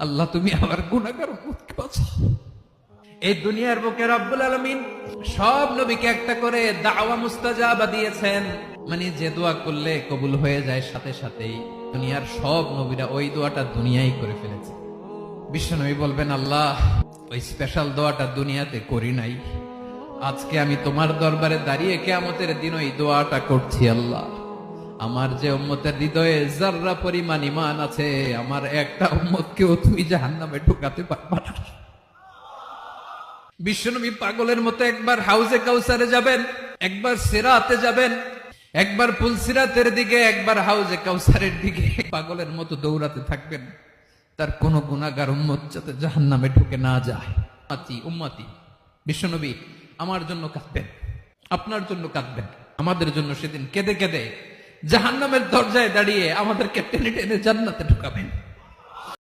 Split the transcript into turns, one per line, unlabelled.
আল্লাহ তুমি আমার গুনাহগার উম্মতকে বাঁচাও। এই দুনিয়ার বুকে রব্বুল আলামিন সব নবীকে একটা করে দাওয়া মুস্তাজাবা দিয়েছেন, মানে যে দোয়া করলে কবুল হয়ে যায় সাথে সাথেই। দুনিয়ার সব নবীরা ওই দোয়াটা দুনিয়ায় করে ফেলেছে। বিশ্বনবী বলবেন, আল্লাহ ওই স্পেশাল দোয়াটা দুনিয়াতে করি নাই, আজকে আমি তোমার দরবারে দাঁড়িয়ে কিয়ামতের দিন ওই দোয়াটা করছি। আল্লাহ আমার যে উম্মতের হৃদয়ে যাররা পরিমাণ ঈমান আছে, আমার একটা উম্মতকেও তুমি জাহান্নামে ঢোকাতে পারবা না। বিশ্বনবী পাগলের মতো একবার হাউজে কাউসারে যাবেন, একবার সিরাতে যাবেন, একবার পুলসিরাতের দিকে, একবার হাউজে কাউসারের দিকে, পাগলের মতো দৌড়াতে থাকবেন। তার কোন গুনাহগার উম্মত যাতে জাহান্নামে ঢুকে না যায়। উম্মতি বিশ্বনবী আমার জন্য কাঁদবেন, আপনার জন্য কাঁদবেন, আমাদের জন্য সেদিন কেঁদে কেঁদে জাহান্নামের দরজায় দাঁড়িয়ে আমাদেরকে টেনে টেনে জান্নাতে ঢুকাবেন।